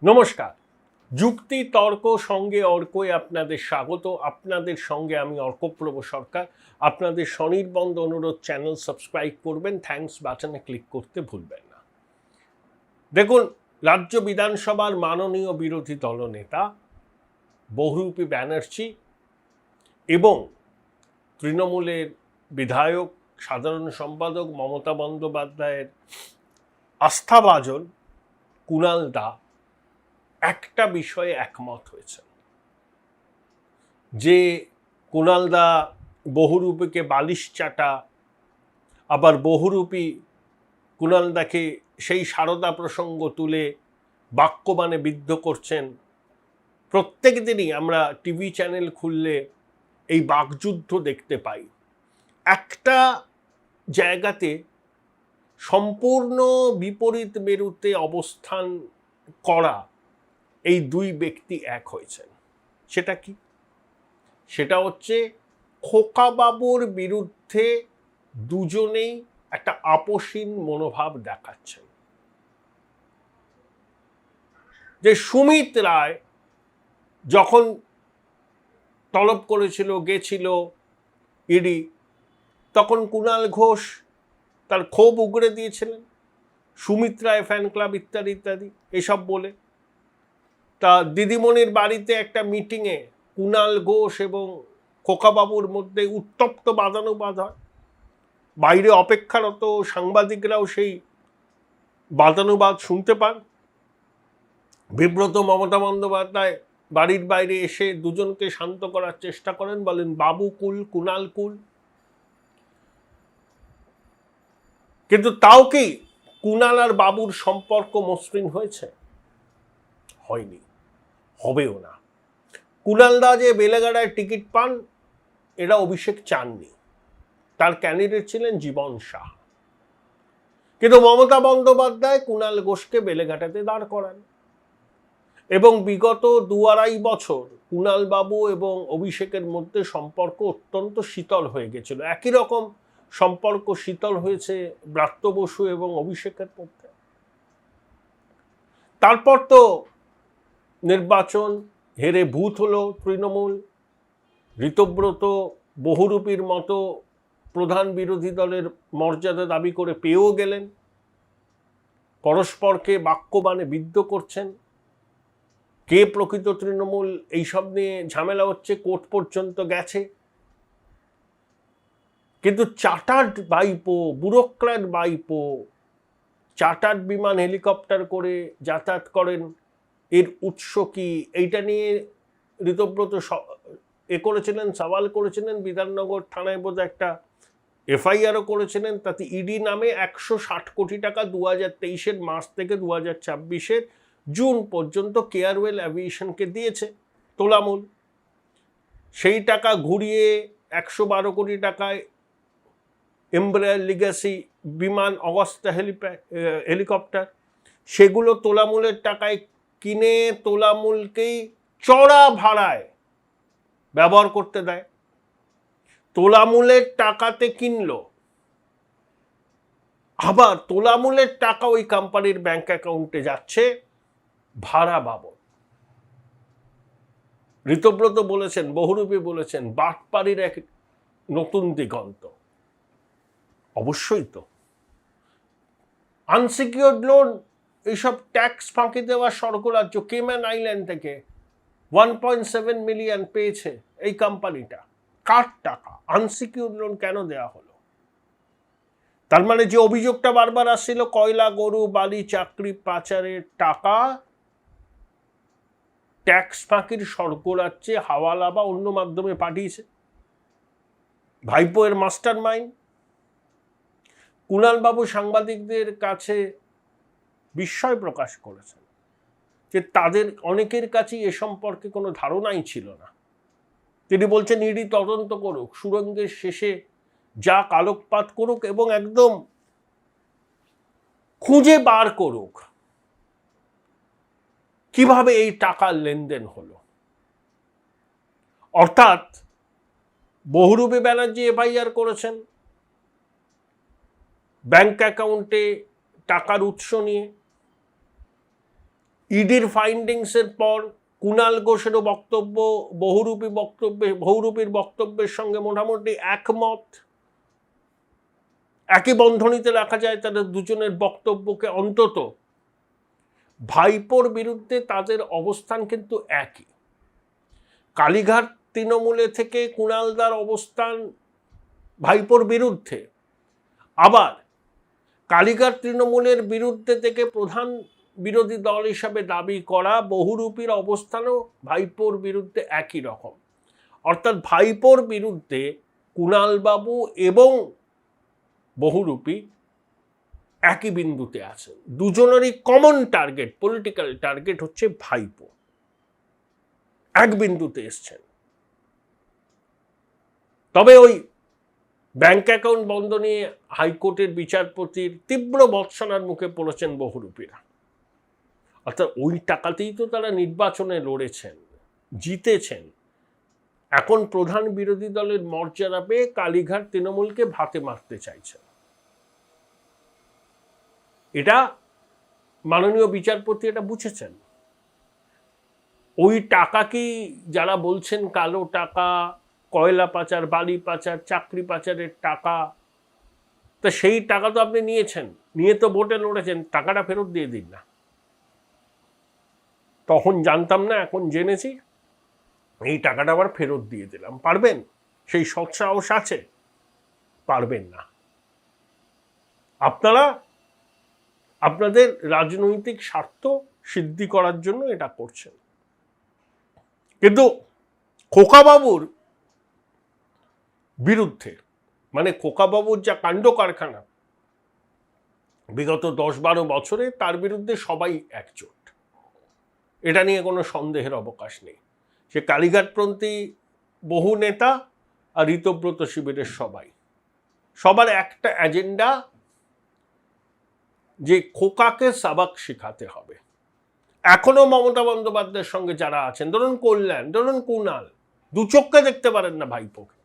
নমস্কার। যুক্তি তর্ক সঙ্গে অর্কয়ে আপনাদের স্বাগত। আপনাদের সঙ্গে আমি অর্কপ্রভ সরকার। আপনাদের স্বনির্বন্ধ অনুরোধ, চ্যানেল সাবস্ক্রাইব করবেন, থ্যাঙ্কস বাটনে ক্লিক করতে ভুলবেন না। দেখুন, রাজ্য বিধানসভার মাননীয় বিরোধী দলনেতা বহুরূপী ব্যানার্জি এবং তৃণমূলের বিধায়ক সাধারণ সম্পাদক মমতা বন্দ্যোপাধ্যায়ের আস্থাভাজন কুণাল দা একটা বিষয়ে একমত হয়েছেন, যে কুণালদা বহুরূপীকে বালিশ চাটা, আবার বহুরূপী কুণালদাকে সেই সারদা প্রসঙ্গ তুলে বাক্যবাণে বিদ্ধ করছেন। প্রত্যেক দিনই আমরা টিভি চ্যানেল খুললে এই বাকযুদ্ধ দেখতে পাই। একটা জায়গাতে সম্পূর্ণ বিপরীত মেরুতে অবস্থান করা এই দুই ব্যক্তি এক হয়েছেন। সেটা কি? সেটা হচ্ছে খোকাবাবুর বিরুদ্ধে দুজনেই একটা আপোষহীন মনোভাব দেখাচ্ছেন। যে সুমিত রায় যখন তলব করেছিল, গেছিল ইডি, তখন কুণাল ঘোষ তার ক্ষোভ উগড়ে দিয়েছিলেন, সুমিত রায় ফ্যান ক্লাব ইত্যাদি ইত্যাদি এসব বলে। তা দিদিমণির বাড়িতে একটা মিটিংয়ে কুণাল ঘোষ এবং খোকাবাবুর মধ্যে উত্তপ্ত বাদানুবাদ হয়। বাইরে অপেক্ষারত সাংবাদিকরাও সেই বাদানুবাদ শুনতে পান। বিব্রত মমতা বন্দ্যোপাধ্যায় বাড়ির বাইরে এসে দুজনকে শান্ত করার চেষ্টা করেন, বলেন বাবু কুল, কুণাল কুল। কিন্তু তাও কি কুণাল আর বাবুর সম্পর্ক মসৃণ হয়েছে? হয়নি, হবেও না। কুণালদা যে বেলেগাড়ায় টিকিট পান, এরা অভিষেক চাননি। তার ক্যান্ডিডেট ছিলেন জীবন শাহ। কিন্তু মমতা বন্দ্যোপাধ্যায় কুণাল ঘোষকে বেলেঘাটাতে দাঁড় করান এবং বিগত 2-2.5 বছর কুণাল বাবু এবং অভিষেকের মধ্যে সম্পর্ক অত্যন্ত শীতল হয়ে গেছিল। একই রকম সম্পর্ক শীতল হয়েছে ব্রাত্য বসু এবং অভিষেকের মধ্যে। তারপর তো নির্বাচন হেরে ভূত হলো তৃণমূল। ঋতব্রত বহুরূপীর মতো প্রধান বিরোধী দলের মর্যাদা দাবি করে পেয়েও গেলেন। পরস্পরকে বাক্যবাণে বিদ্ধ করছেন। কে প্রকৃত তৃণমূল এইসব নিয়ে ঝামেলা হচ্ছে, কোর্ট পর্যন্ত গেছে। কিন্তু চার্টার্ড বাইপো, ব্যুরোক্র্যাট বাইপো, চার্টার্ড বিমান হেলিকপ্টার করে যাতায়াত করেন, এর উৎস কি? এইটা নিয়ে ঋতব্রত করেছিলেন, সওয়াল করেছিলেন। বিধাননগর থানায় বোধহয় একটা এফআইআরও করেছিলেন। তাতে ইডি নামে 160 কোটি টাকা 2023-এর মার্চ থেকে 2024-এর জুন পর্যন্ত কেয়ারওয়েল অ্যাভিয়েশনকে দিয়েছে তোলামূল। সেই টাকা ঘুরিয়ে 112 কোটি টাকায় এমব্রায়ার লিগ্যাসি বিমান, অগস্টা হেলিকপ্টার, সেগুলো তোলামূলের টাকায় কিনে তোলামূলকেই চড়া ভাড়ায় ব্যবহার করতে দেয়। তোলামূলের টাকাতে কিনলো, আবার তোলামূলের টাকা ওই কোম্পানির ব্যাংক অ্যাকাউন্টে যাচ্ছে ভাড়া বাবদ। ঋতব্রত বলেছেন, বহুরূপী বলেছেন, বাটপাড়ির এক নতুন দিগন্ত। অবশ্যই তো। আনসিকিউর্ড লোন, এইসব ট্যাক্স ফাঁকি দেওয়া স্বর্গরাজ্য। কেম্যান আইল্যান্ড থেকে 1.7 মিলিয়ন পেয়েছে এই কোম্পানিটা। কার টাকা? আনসিকিউর্ড লোন কেন দেওয়া হলো? তার মানে যে অভিযোগটা বারবার আসছিল, কয়লা, গরু, বালি, চাকরি পাচারের টাকা ট্যাক্স ফাঁকির স্বর্গরাজ্যে হাওয়ালা বা অন্য মাধ্যমে পাঠিয়েছে ভাইপো এর মাস্টার মাইন্ড। কুণালবাবু সাংবাদিকদের কাছে বিস্ময় প্রকাশ করেছেন যে তাদের অনেকের কাছেই এ সম্পর্কে কোনো ধারণাই ছিল না। তিনি বলছেন ইডি তদন্ত করুক, সুড়ঙ্গের শেষে যা আলোকপাত করুক এবং একদম খুঁজে বার করুক কিভাবে এই টাকার লেনদেন হলো। অর্থাৎ বহুরূপী ব্যানার্জি এফআইআর করেছেন ব্যাংক অ্যাকাউন্টে টাকার উৎস নিয়ে। ইডির ফাইন্ডিংসের পর কুণাল ঘোষেরও বক্তব্য বহুরূপীর বক্তব্যের সঙ্গে মোটামুটি একমত। একই বন্ধনীতে রাখা যায় তাদের দুজনের বক্তব্যকে। অন্তত ভাইপোর বিরুদ্ধে তাদের অবস্থান কিন্তু একই। কালীঘাট তৃণমূলে থেকে কুণালদার অবস্থান ভাইপোর বিরুদ্ধে, আবার কালীঘাট তৃণমূলের বিরুদ্ধে থেকে প্রধান বিরোধী দল হিসাবে দাবি করা বহুরূপীর অবস্থানও ভাইপোর বিরুদ্ধে একই রকম। অর্থাৎ ভাইপোর বিরুদ্ধে কুণালবাবু এবং বহুরূপী একই বিন্দুতে আছেন। দুজনেরই কমন টার্গেট, পলিটিক্যাল টার্গেট হচ্ছে ভাইপো। এক বিন্দুতে এসছেন। তবে ওই ব্যাংক অ্যাকাউন্ট বন্ধ নিয়ে হাইকোর্টের বিচারপতির তীব্র ভর্ৎসনার মুখে পড়েছেন বহুরূপীরা। অর্থাৎ ওই টাকাতেই তো তারা নির্বাচনে লড়েছেন, জিতেছেন। এখন প্রধান বিরোধী দলের মর্যাদা পেয়ে কালীঘাট তৃণমূলকে ভাতে মারতে চাইছেন। এটা মাননীয় বিচারপতি এটা বুঝেছেন। ওই টাকা কি যারা বলছেন কালো টাকা, কয়লা পাচার, বালি পাচার, চাকরি পাচারের টাকা, তা সেই টাকা তো আপনি নিয়েছেন, নিয়ে তো ভোটে লড়েছেন, টাকাটা ফেরত দিয়ে দিন না। তখন জানতাম না, এখন জেনেছি, এই টাকাটা আবার ফেরত দিয়ে দিলাম। পারবেন? সেই সৎসাহস আছে? পারবেন না। আপনারা আপনাদের রাজনৈতিক স্বার্থ সিদ্ধি করার জন্য এটা করছেন। কিন্তু খোকাবাবুর বিরুদ্ধে, মানে খোকাবাবুর যা কাণ্ড কারখানা বিগত 10-12 বছরে, তার বিরুদ্ধে সবাই একজোট। এটা নিয়ে কোনো সন্দেহের অবকাশ নেই। সে কালীঘাটপন্থী বহু নেতা আর ঋতব্রত শিবিরের সবার একটা এজেন্ডা, যে খোকাকে সাবাক শেখাতে হবে। এখনো মমতা বন্দ্যোপাধ্যায়ের সঙ্গে যারা আছেন, ধরুন কল্যাণ, ধরুন কুণাল, দু চোখে দেখতে পারেন না ভাইপোকে।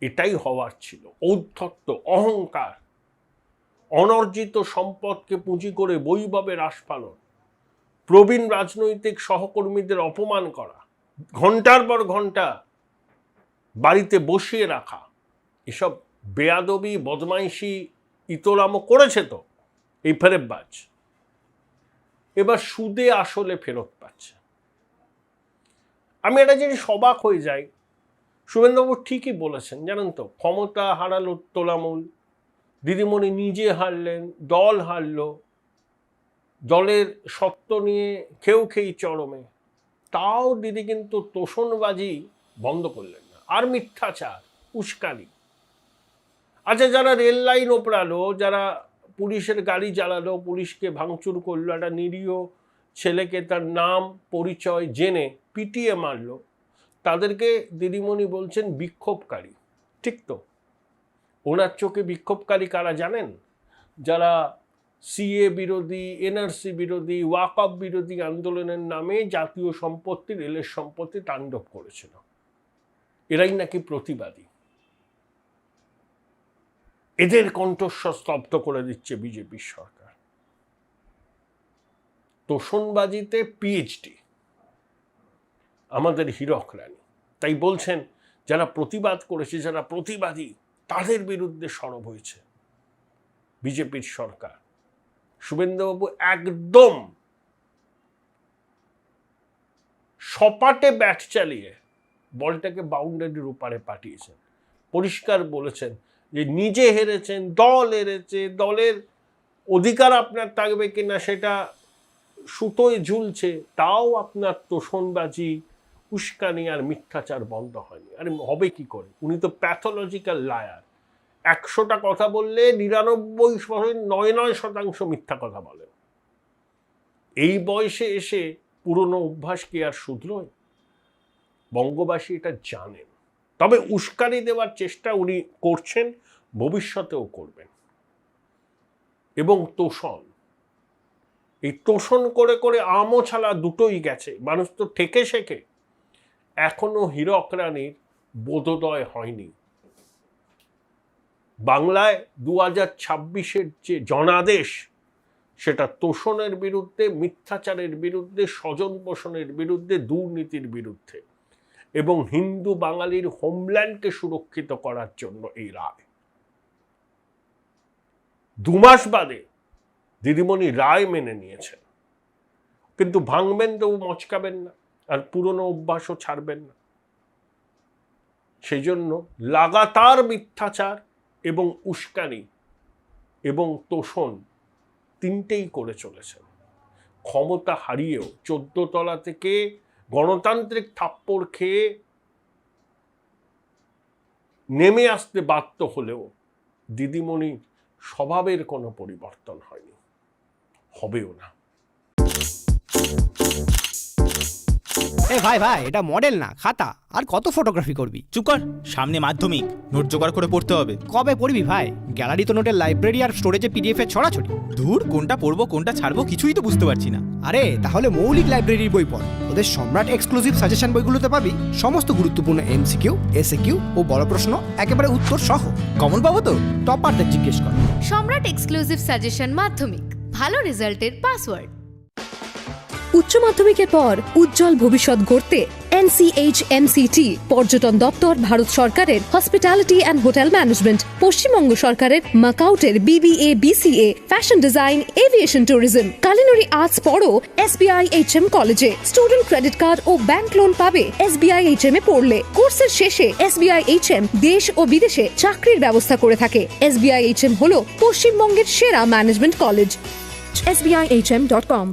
এটাই হওয়ার ছিল। ঔদ্ধত্য, অহংকার, অনর্জিত সম্পদকে পুঁজি করে বৈভবের আস্ফালন, প্রবীণ রাজনৈতিক সহকর্মীদের অপমান করা, ঘন্টার পর ঘন্টা বাড়িতে বসিয়ে রাখা, এসব বেয়াদবি, বদমাইশি ইতরামও করেছে তো এই ফেরেববাজ। এবার সুদে আসলে ফেরত পাচ্ছে। আমি একটা জিনিস অবাক হয়ে যাই, শুভেন্দুবাবু ঠিকই বলেছেন, জানেন তো, ক্ষমতা হারালো তোলামূল, দিদিমণি নিজে হারলেন, দল হারল, দলের সত্ত্ব নিয়ে খেই চরমে, তাও দিদি কিন্তু তোষণবাজি বন্ধ করলেন না, আর মিথ্যাচার, উস্কানি। আচ্ছা, যারা রেল লাইন ওপরালো, যারা পুলিশের গাড়ি জ্বালালো, পুলিশকে ভাঙচুর করলো, একটা নিরীহ ছেলেকে তার নাম পরিচয় জেনে পিটিয়ে মারলো, তাদেরকে দিদিমণি বলছেন বিক্ষোভকারী। ঠিক তো? ওনার চোখে বিক্ষোভকারী কারা জানেন? যারা সিএ বিরোধী, এনআরসি বিরোধী, ওয়াকফ বিরোধী আন্দোলনের নামে জাতীয় সম্পত্তি, রেলের সম্পত্তি তাণ্ডব করেছিল, এরাই নাকি প্রতিবাদী। এদের কণ্ঠস্বর স্তব্ধ করে দিচ্ছে বিজেপির সরকার। তোষণবাজিতে পিএইচডি আমাদের হীরক রানী। তাই বলছেন যারা প্রতিবাদ করেছে, যারা প্রতিবাদী, তাদের বিরুদ্ধে সরব হয়েছে বিজেপির সরকার। শুভেন্দুবাবু একদম সপাটে ব্যাট চালিয়ে বলটাকে বাউন্ডারির ওপারে পাঠিয়েছেন। পরিষ্কার বলেছেন যে নিজে হেরেছেন, দল হেরেছে, দলের অধিকার আপনার থাকবে কিনা সেটা সুতোয় ঝুলছে, তাও আপনার তোষণবাজি, উস্কানি আর মিথ্যাচার বন্ধ হয়নি। আরে হবে কি করে? উনি তো প্যাথোলজিক্যাল লায়ার। 100টা কথা বললে 99% মিথ্যা কথা বলেন। এই বয়সে এসে পুরনো অভ্যাস কি আর শুধরোয়? বঙ্গবাসী এটা জানেন। তবে উস্কানি দেওয়ার চেষ্টা উনি করছেন, ভবিষ্যতেও করবেন। এবং তোষণ, এই তোষণ করে করে আমও ছালা দুটোই গেছে। মানুষ তো ঠেকে শেখে। এখনো হীরক রানীর বোধোদয় হয়নি। বাংলায় 2026-এর যে জনাদেশ, সেটা তোষণের বিরুদ্ধে, মিথ্যাচারের বিরুদ্ধে, স্বজন পোষণের বিরুদ্ধে, দুর্নীতির বিরুদ্ধে, এবং হিন্দু বাঙালির হোমল্যান্ডকে সুরক্ষিত করার জন্য এই রায়। 2 মাস বাদে দিদিমণি রায় মেনে নিয়েছেন, কিন্তু ভাঙবেন তো মচকাবেন না, আর পুরনো অভ্যাসও ছাড়বেন না। সেই জন্য লাগাতার মিথ্যাচার এবং উস্কানি এবং তোষণ তিনটেই করে চলেছেন। ক্ষমতা হারিয়েও 14 তলা থেকে গণতান্ত্রিক থাপ্পড় খেয়ে নেমে আসতে বাধ্য হলেও দিদিমণি স্বভাবের কোনো পরিবর্তন হয়নি, হবেও না। ভাই ভাই, এটা মডেল না খাতা, আর কত ফটোগ্রাফি করবি? চুপ কর, সামনে মাধ্যমিক, নোট জোগাড় করে পড়তে হবে। কবে পড়বি ভাই? গ্যালারি তো নোটের লাইব্রেরি আর স্টোরেজে পিডিএফ এর ছড়াছড়ি। ধুর, কোনটা পড়বো কোনটা ছাড়বো কিছুই তো বুঝতে পারছি না। আরে তাহলে মৌলিক লাইব্রেরির বই পড়। ওদের সম্রাট এক্সক্লুসিভ সাজেশন বইগুলোতে পাবি সমস্ত গুরুত্বপূর্ণ এমসিকিউ, এসএকিউ ও বড় প্রশ্ন একেবারে উত্তর সহ। কমন পাবো তো? টপারদের জিজ্ঞেস কর। সম্রাট এক্সক্লুসিভ সাজেশন মাধ্যমিক, ভালো রেজাল্টের পাসওয়ার্ড। উচ্চ মাধ্যমিকের পর উজ্জ্বল ভবিষ্যৎ গড়তে NCHMCT পর্যটন দপ্তর, ভারত সরকারের hospitality and hotel management, Paschimbanga সরকারের মাকাউটের BBA BCA, fashion design, aviation tourism, culinary arts পড়ো SBI HM কলেজে। স্টুডেন্ট ক্রেডিট কার্ড ও ব্যাংক লোন পাবে SBI HM এ পড়লে। কোর্সের শেষে SBI HM দেশ ও বিদেশে চাকরির ব্যবস্থা করে থাকে। SBI HM হলো পশ্চিমবঙ্গের সেরা ম্যানেজমেন্ট কলেজ। SBIHM.com।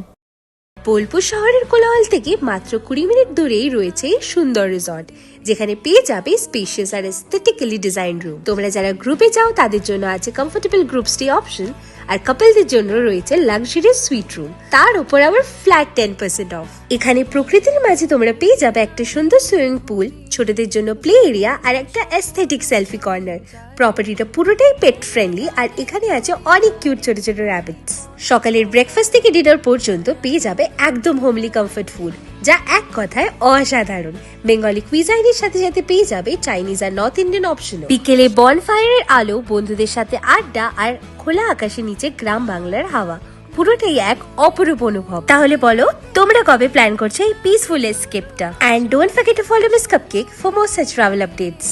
বোলপুর শহরের কোলাহল থেকে মাত্র 20 মিনিট দূরেই রয়েছে সুন্দর রিসর্ট, যেখানে পেয়ে যাবে স্পেশিয়াস আর এস্থেটিক্যালি ডিজাইন রুম। তোমরা যারা গ্রুপে যাও তাদের জন্য আছে কমফোর্টেবল গ্রুপ স্টে অপশন, আর কাপলদের জন্য রয়েছে লাক্সারিয়াস সুইট রুম, তার উপর আবার ফ্ল্যাট 10% অফ। এখানে প্রকৃতির মাঝে তোমরা পেয়ে যাবে একটা সুন্দর সুইমিং পুল, ছোটদের জন্য প্লে এরিয়া আর একটা এস্থেটিক সেলফি কর্নার। প্রপার্টিটা পুরোটাই পেট ফ্রেন্ডলি, আর এখানে আছে অনেক কিউট ছোট ছোট র্যাবিটস। সকালের ব্রেকফাস্ট থেকে ডিনার পর্যন্ত পেয়ে যাবে একদম হোমলি কমফর্ট ফুড, যা এক কথায় অসাধারণ। বেঙ্গলি কুইজাইনের সাথে সাথে পেয়ে যাবে চাইনিজ আর নর্থ ইন্ডিয়ান অপশন। বিকেলে বনফায়ারের আলো, বন্ধুদের সাথে আড্ডা আর খোলা আকাশের নিচে গ্রাম বাংলার হাওয়া, পুরোটাই এক অপরূপ অনুভব। তাহলে বলো তোমরা কবে প্ল্যান করছো এই পিসফুল এসকেপটা? And don't forget to follow Miss Cupcake for more such travel updates.